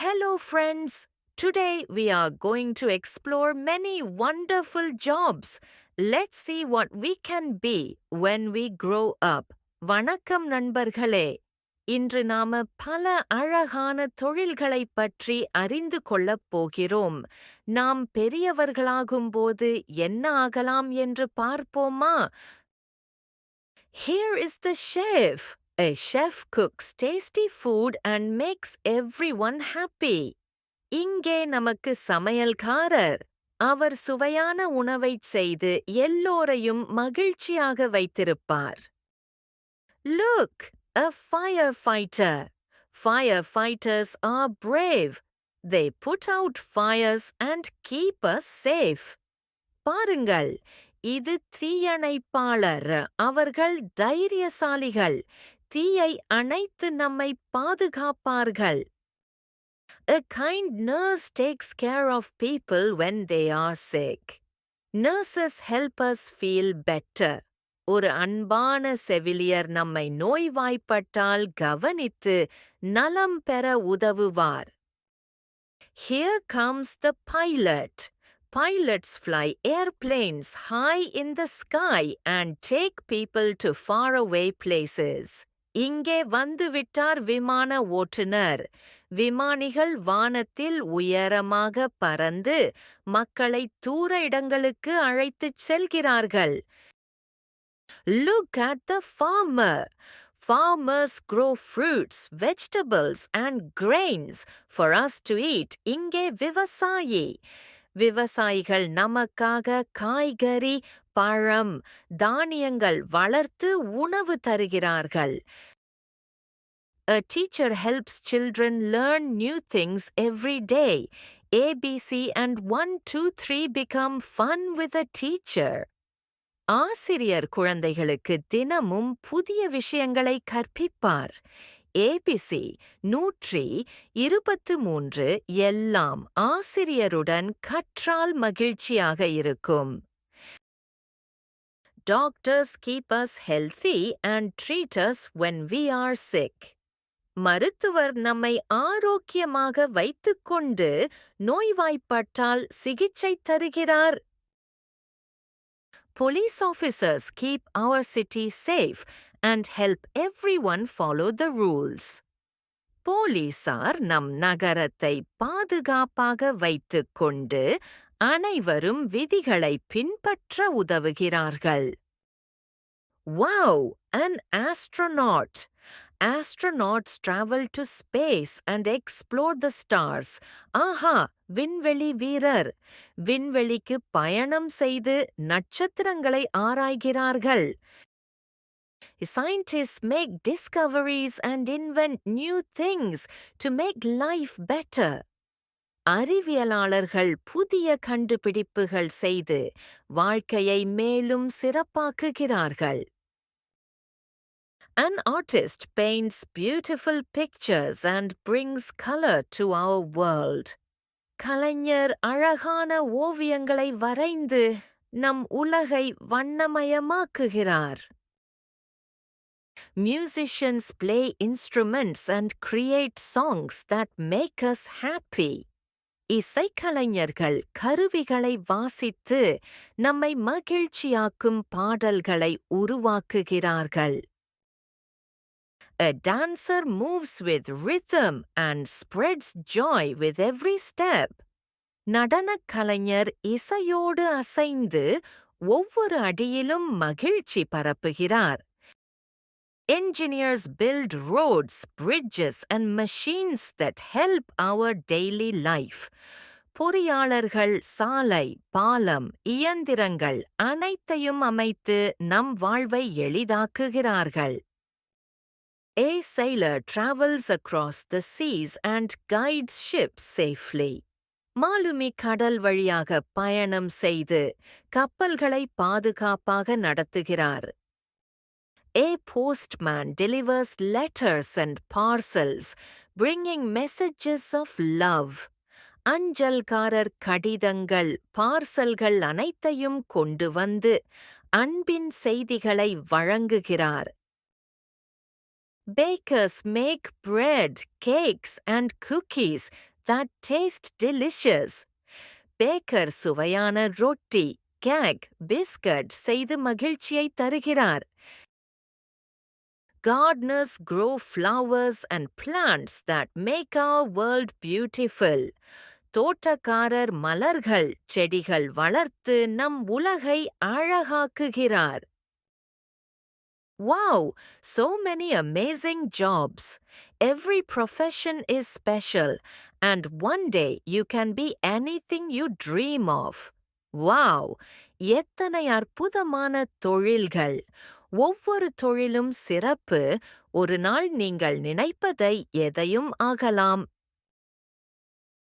Hello, friends. Today we are going to explore many wonderful jobs. Let's see what we can be when we grow up. வணக்கம் நண்பர்களே. இன்று நாம பல அழகான தொழில்களைப் பற்றி அறிந்து கொள்ளப் போகிறோம். நாம் பெரியவர்களாகும்போது என்ன ஆகலாம் என்று பார்ப்போமா? Here is the chef. A chef cooks tasty food and makes everyone happy. இங்கே நமக்கு சமையல்காரர். அவர் சுவையான உணவைச் செய்து எல்லோரையும் மகிழ்ச்சியாக வைத்திருப்பார். Look, a firefighter. Firefighters are brave. They put out fires and keep us safe. பாருங்கள், இது தீயணைப்பாளர். அவர்கள் தைரியசாலிகள். தீயை அணைத்து நம்மை பாதுகாப்பார்கள். A kind nurse takes care of people when they are sick. Nurses help us feel better. ஒரு அன்பான செவிலியர் நம்மை நோய்வாய்ப்பட்டால் கவனித்து நலம் பெற உதவுவார். Here comes the pilot. Pilots fly airplanes high in the sky and take people to faraway places. இங்கே வந்துவிட்டார் விமான ஓட்டுநர். விமானிகள் வானத்தில் உயரமாக பறந்து மக்களை தூர இடங்களுக்கு அழைத்துச் செல்கிறார்கள். Look at the farmer. Farmers grow fruits, vegetables and grains for us to eat. இங்கே விவசாயி. விவசாயிகள் நமக்காக காய்கறி, பழம், தானியங்கள் வளர்த்து உணவு தருகிறார்கள். A teacher helps children learn new things every day. ABC and 1, 2, 3 become fun with a teacher. ஆசிரியர் குழந்தைகளுக்கு தினமும் புதிய விஷயங்களை கற்பிப்பார். ABC 123 எல்லாம் ஆசிரியருடன் கற்றால் மகிழ்ச்சியாக இருக்கும். Doctors keep us healthy and treat us when we are sick. மருத்துவர் நம்மை ஆரோக்கியமாக வைத்துக்கொண்டு நோய்வாய்ப்பட்டால் சிகிச்சை தருகிறார். Police officers keep our city safe and help everyone follow the rules. போலீசார் நம் நகரத்தை பாதுகாப்பாக வைத்துக்கொண்டு அனைவரும் விதிகளை பின்பற்ற உதவுகிறார்கள். Wow, an astronaut! Astronauts travel to space and explore the stars. ஆஹா, விண்வெளி வீரர். விண்வெளிக்கு பயணம் செய்து நட்சத்திரங்களை ஆராய்கிறார்கள். Scientists make discoveries and invent new things to make life better. அறிவியலாளர்கள் புதிய கண்டுபிடிப்புகள் செய்து வாழ்க்கையை மேலும் சிறப்பாக்குகிறார்கள். An artist paints beautiful pictures and brings color to our world. கலைஞர் அழகான ஓவியங்களை வரைந்து நம் உலகை வண்ணமயமாக்குகிறார். Musicians play instruments and create songs that make us happy. இசைக்கலைஞர்கள் கருவிகளை வாசித்து நம்மை மகிழ்ச்சியாக்கும் பாடல்களை உருவாக்குகிறார்கள். A dancer moves with rhythm and spreads joy with every step. நடனக் கலைஞர் இசையோடு அசைந்து ஒவ்வொரு அடியிலும் மகிழ்ச்சி பரப்புகிறார். Engineers build roads, bridges and machines that help our daily life. பொறியாளர்கள் சாலை, பாலம், இயந்திரங்கள் அனைத்தையும் அமைத்து நம் வாழ்வை எளிதாக்குகிறார்கள். A sailor travels across the seas and guides ships safely. மாலுமி கடல் வழியாக பயணம் செய்து கப்பல்களை பாதுகாப்பாக நடத்துகிறார். A postman delivers letters and parcels, bringing messages of love. அஞ்சல்காரர் கடிதங்கள், பார்சல்கள் அனைத்தையும் கொண்டு வந்து அன்பின் செய்திகளை வழங்குகிறார். Bakers make bread, cakes, and cookies that taste delicious. Baker சுவையான ரொட்டி, கேக், பிஸ்கட் செய்து மகிழ்ச்சியை தருகிறார். Gardeners grow flowers and plants that make our world beautiful. தோட்டக்காரர் மலர்கள், செடிகள் வளர்த்து நம் உலகை அழகாக்குகிறார். Wow, so many amazing jobs. Every profession is special, and one day you can be anything you dream of. Wow, எத்தனை அற்புதமான தொழில்கள்! ஒவ்வொரு தொழிலும் சிறப்பு. ஒரு நாள் நீங்கள் நினைப்பதை எதையும் ஆகலாம்.